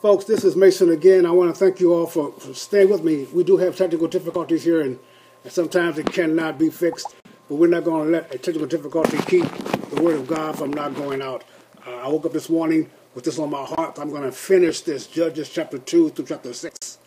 Folks, this is Mason again. I want to thank you all for staying with me. We do have technical difficulties here, and sometimes it cannot be fixed, but we're not going to let a technical difficulty keep the Word of God from not going out. I woke up this morning with this on my heart. I'm going to finish this Judges chapter 2 through chapter 6.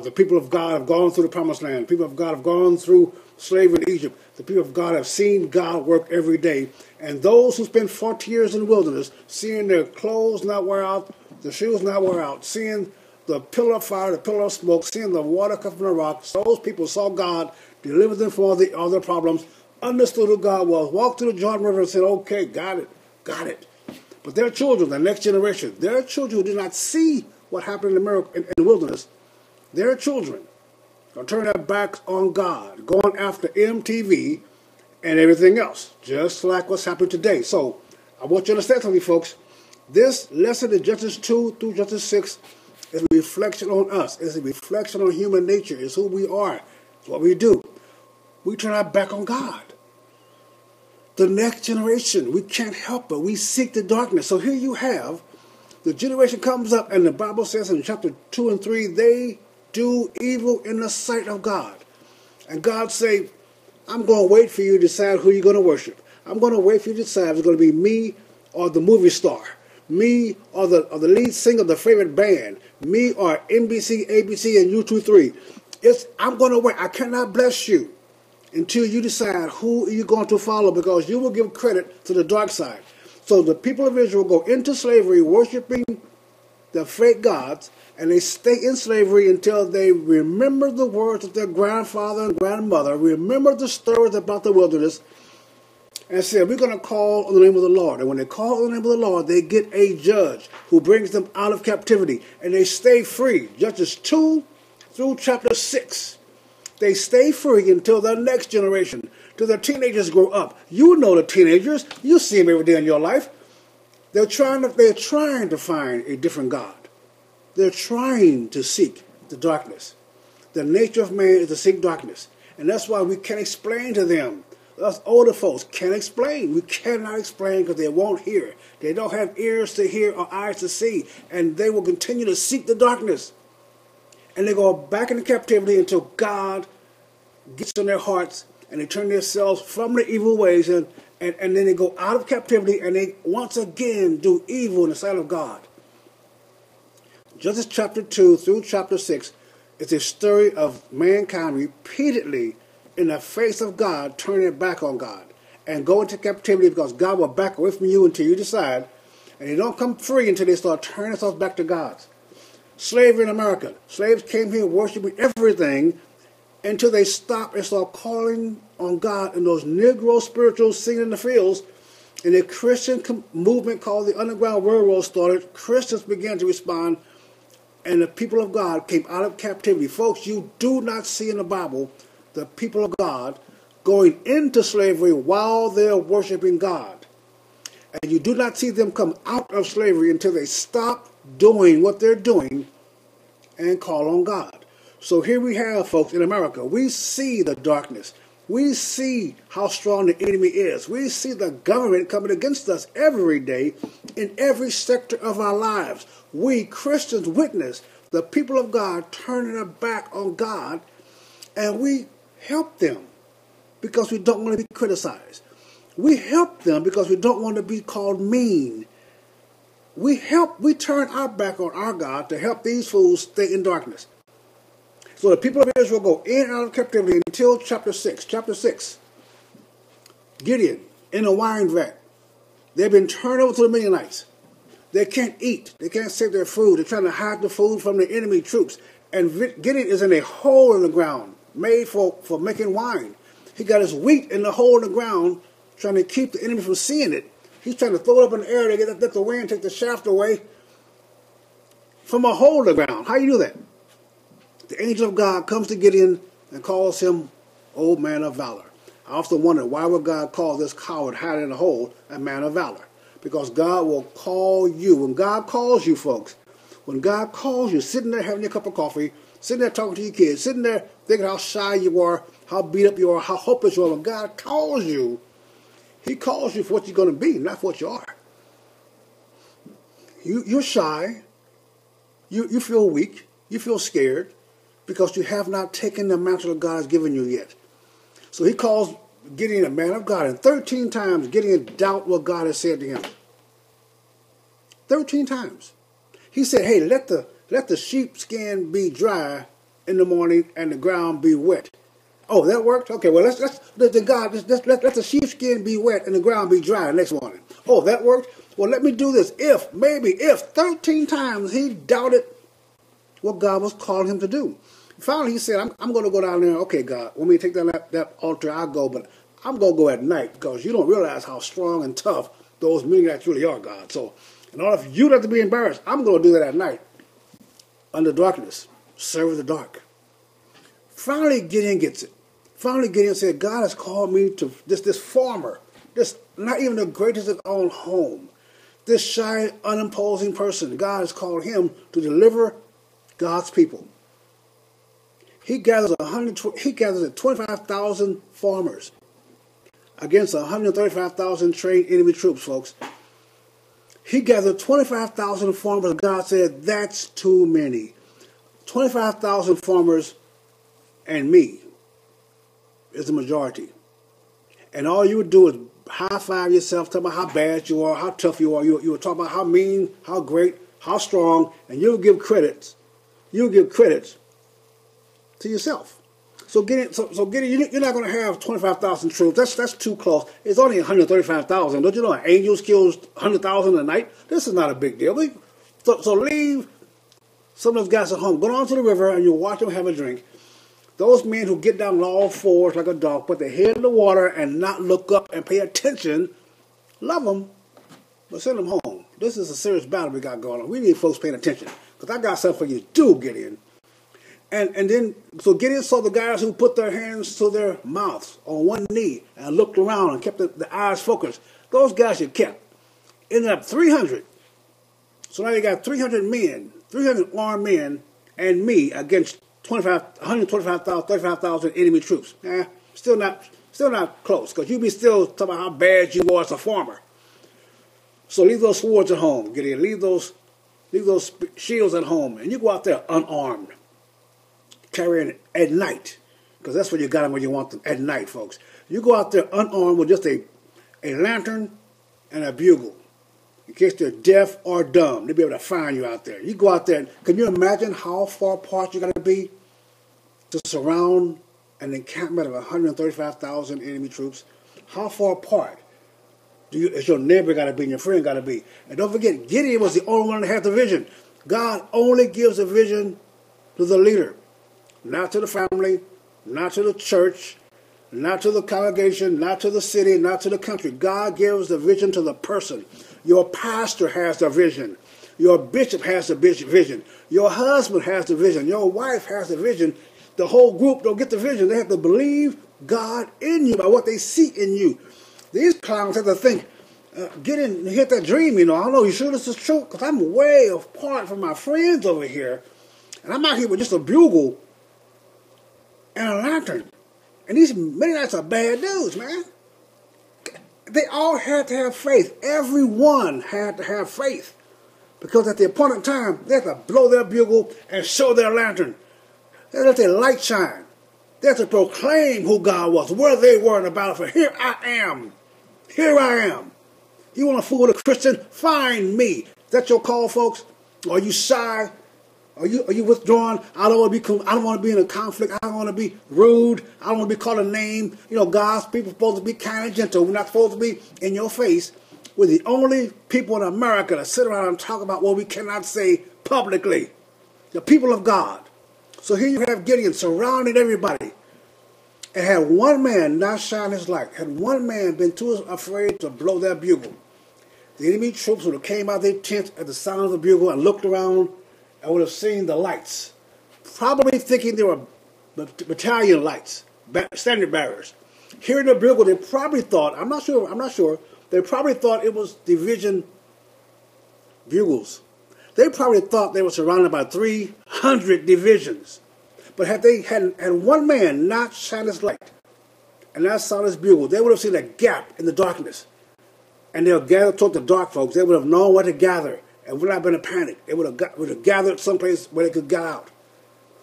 The people of God have gone through the promised land. The people of God have gone through slavery in Egypt. The people of God have seen God work every day. And those who spend 40 years in the wilderness, seeing their clothes not wear out, the shoes not wear out, seeing the pillar of fire, the pillar of smoke, seeing the water come from the rock, those people saw God, delivered them from all their problems, understood who God was, walked through the Jordan River and said, okay, got it. But their children, the next generation, their children who did not see what happened in the wilderness, their children are turning their backs on God, going after MTV and everything else, just like what's happening today. So I want you to understand something, folks. This lesson in Judges 2 through Judges 6 is a reflection on us. It's a reflection on human nature. It's who we are. It's what we do. We turn our back on God. The next generation, we can't help it. We seek the darkness. So here you have, the generation comes up, and the Bible says in chapter 2 and 3, they do evil in the sight of God. And God say, I'm going to wait for you to decide who you're going to worship. I'm going to wait for you to decide if it's going to be me or the movie star, me or the lead singer of the favorite band, me or NBC, ABC, and U23. I'm going to wait. I cannot bless you until you decide who you're going to follow, because you will give credit to the dark side. So the people of Israel go into slavery worshiping the fake gods, and they stay in slavery until they remember the words of their grandfather and grandmother, remember the stories about the wilderness, and say, we're going to call on the name of the Lord. And when they call on the name of the Lord, they get a judge who brings them out of captivity, and they stay free. Judges 2 through chapter 6. They stay free until the next generation, till the teenagers grow up. You know the teenagers. You see them every day in your life. They're trying to find a different God. They're trying to seek the darkness. The nature of man is to seek darkness. And that's why we can't explain to them. Us older folks can't explain. We cannot explain because they won't hear. They don't have ears to hear or eyes to see. And they will continue to seek the darkness. And they go back into captivity until God gets on their hearts and they turn themselves from the evil ways, and then they go out of captivity and they once again do evil in the sight of God. Judges chapter 2 through chapter 6 is a story of mankind repeatedly in the face of God turning their back on God and go into captivity because God will back away from you until you decide, and they don't come free until they start turning themselves back to God. Slavery in America. Slaves came here worshiping everything until they stopped and started calling on God in those Negro spirituals singing in the fields. And a Christian movement called the Underground Railroad started. Christians began to respond, and the people of God came out of captivity. Folks, you do not see in the Bible the people of God going into slavery while they're worshiping God. And you do not see them come out of slavery until they stop doing what they're doing and call on God. So here we have, folks, in America, we see the darkness. We see how strong the enemy is. We see the government coming against us every day in every sector of our lives. We Christians witness the people of God turning their back on God, and we help them because we don't want to be criticized. We help them because we don't want to be called mean. We turn our back on our God to help these fools stay in darkness. So the people of Israel go in and out of captivity until chapter 6. Chapter 6, Gideon in a wine vat. They've been turned over to the Midianites. They can't eat. They can't save their food. They're trying to hide the food from the enemy troops. And Gideon is in a hole in the ground made for making wine. He got his wheat in the hole in the ground trying to keep the enemy from seeing it. He's trying to throw it up in the air to let the wind take the shaft away from a hole in the ground. How do you do that? The angel of God comes to Gideon and calls him old man of valor. I often wonder, why would God call this coward hiding in a hole a man of valor? Because God will call you. When God calls you, folks, when God calls you, sitting there having your cup of coffee, sitting there talking to your kids, sitting there thinking how shy you are, how beat up you are, how hopeless you are, when God calls you, He calls you for what you're going to be, not for what you are. You're shy. You feel weak. You feel scared because you have not taken the mantle that God has given you yet. So he calls Gideon a man of God, and 13 times Gideon doubt what God has said to him. 13 times. He said, hey, let the sheepskin be dry in the morning and the ground be wet. Oh, that worked? Okay, well, let the sheepskin be wet and the ground be dry the next morning. Oh, that worked? Well, let me do this. If 13 times he doubted what God was calling him to do. Finally, he said, I'm going to go down there. Okay, God, when we take down that altar, I'll go, but I'm going to go at night because you don't realize how strong and tough those Midianites really are, God. So in order for you not to be embarrassed, I'm going to do that at night under darkness, serve in the dark. Finally, Gideon gets it. Finally, Gideon said, God has called me to this farmer, this not even the greatest of own home, this shy, unimposing person. God has called him to deliver God's people. He gathers 25,000 farmers against 135,000 trained enemy troops, folks. He gathered 25,000 farmers. God said, that's too many. 25,000 farmers and me is the majority. And all you would do is high-five yourself, talk about how bad you are, how tough you are. You would talk about how mean, how great, how strong, and you'll give credits. You'll give credits to yourself. So Gideon, you're not going to have 25,000 troops. That's too close. It's only 135,000. Don't you know angels kills 100,000 a night? This is not a big deal. So leave some of those guys at home. Go down to the river and you watch them have a drink. Those men who get down on all fours like a dog, put their head in the water and not look up and pay attention, love them, but send them home. This is a serious battle we got going on. We need folks paying attention because I got something for you to do, Gideon. And then, so Gideon saw the guys who put their hands to their mouths on one knee and looked around and kept the eyes focused. Those guys you kept. Ended up 300. So now you got 300 men, 300 armed men, and me against 125,000, 35,000 enemy troops. Still not close, because you be still talking about how bad you are as a farmer. So leave those swords at home, Gideon. Leave those shields at home, and you go out there unarmed. Carrying it at night, because that's where you got them when you want them, at night, folks. You go out there unarmed with just a lantern and a bugle. In case they're deaf or dumb, they'll be able to find you out there. You go out there, can you imagine how far apart you got to be to surround an encampment of 135,000 enemy troops? How far apart is your neighbor got to be and your friend got to be? And don't forget, Gideon was the only one that had the vision. God only gives a vision to the leader. Not to the family, not to the church, not to the congregation, not to the city, not to the country. God gives the vision to the person. Your pastor has the vision. Your bishop has the vision. Your husband has the vision. Your wife has the vision. The whole group don't get the vision. They have to believe God in you by what they see in you. These clowns have to think, get in and hit that dream, I don't know, you sure this is true? Because I'm way apart from my friends over here. And I'm out here with just a bugle and a lantern. And these Midianites are bad dudes, man. They all had to have faith. Everyone had to have faith. Because at the appointed time, they had to blow their bugle and show their lantern. They had to let their light shine. They had to proclaim who God was, where they were in the battlefield. Here I am. Here I am. You want to fool with a Christian? Find me. Is that your call, folks? Are you shy? Are you withdrawn? I don't want to be in a conflict. I don't want to be rude. I don't want to be called a name. God's people are supposed to be kind and gentle. We're not supposed to be in your face. We're the only people in America that sit around and talk about what we cannot say publicly. The people of God. So here you have Gideon surrounding everybody. And had one man not shine his light, had one man been too afraid to blow their bugle, the enemy troops would have came out of their tents at the sound of the bugle and looked around and would have seen the lights, probably thinking they were battalion lights, standard bearers. Hearing the bugle, they probably thought, I'm not sure, they probably thought it was division bugles. They probably thought they were surrounded by 300 divisions. But had one man not shine his light and not sound his bugle, they would have seen a gap in the darkness. And they'll gather toward the dark, folks. They would have known where to gather. and would not have been a panic. They would have gathered someplace where they could get out.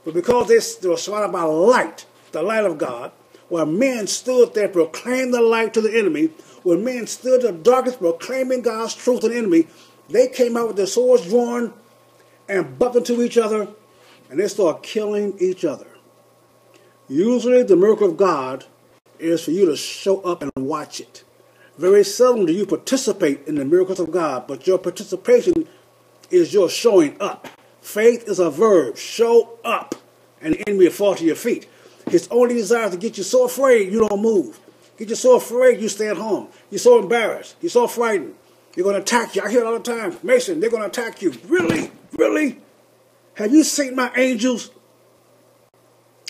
But because they were surrounded by light, the light of God, where men stood there proclaiming the light to the enemy, when men stood in the darkness proclaiming God's truth to the enemy, they came out with their swords drawn and bumped into each other, and they started killing each other. Usually the miracle of God is for you to show up and watch it. Very seldom do you participate in the miracles of God, but your participation is your showing up. Faith is a verb. Show up, and the enemy will fall to your feet. His only desire is to get you so afraid you don't move. Get you so afraid you stay at home. You're so embarrassed. You're so frightened. They're going to attack you. I hear it all the time. Mason, they're going to attack you. Really? Really? Have you seen my angels?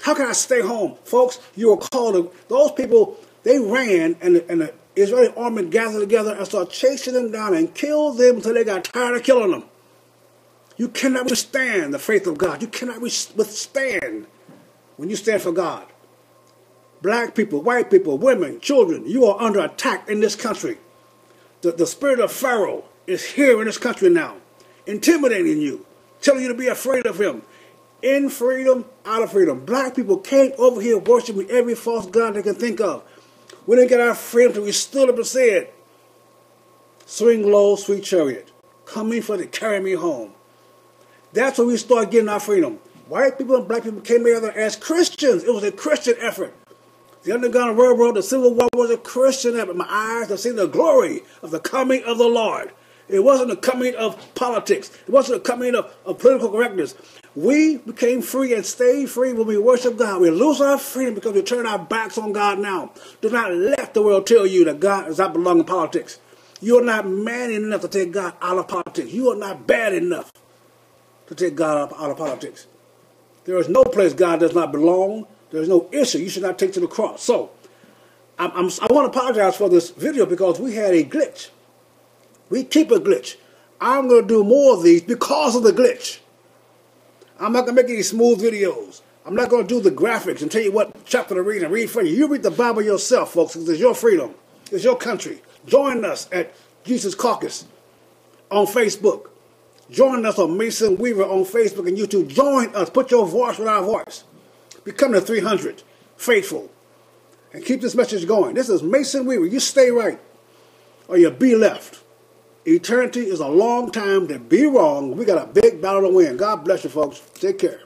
How can I stay home? Folks, you were called. Those people, they ran, and the Israeli army gathered together and started chasing them down and killed them until they got tired of killing them. You cannot withstand the faith of God. You cannot withstand when you stand for God. Black people, white people, women, children, you are under attack in this country. The spirit of Pharaoh is here in this country now, intimidating you, telling you to be afraid of him. In freedom, out of freedom. Black people came over here worshiping every false god they can think of. We didn't get our freedom until we stood up and said, "Swing low, sweet chariot, coming for to carry me home." That's when we started getting our freedom. White people and black people came together as Christians. It was a Christian effort. The Underground Railroad, the Civil War was a Christian effort. My eyes have seen the glory of the coming of the Lord. It wasn't the coming of politics. It wasn't the coming of political correctness. We became free and stayed free when we worship God. We lose our freedom because we turn our backs on God now. Do not let the world tell you that God does not belong in politics. You are not man enough to take God out of politics. You are not bad enough to take God out of politics. There is no place God does not belong. There is no issue you should not take to the cross. So, I want to apologize for this video because we had a glitch. We keep a glitch. I'm going to do more of these because of the glitch. I'm not going to make any smooth videos. I'm not going to do the graphics and tell you what chapter to read and read for you. You read the Bible yourself, folks, because it's your freedom. It's your country. Join us at Jesus Caucus on Facebook. Join us on Mason Weaver on Facebook and YouTube. Join us. Put your voice with our voice. Become the 300 faithful. And keep this message going. This is Mason Weaver. You stay right or you be left. Eternity is a long time to be wrong. We got a big battle to win. God bless you, folks. Take care.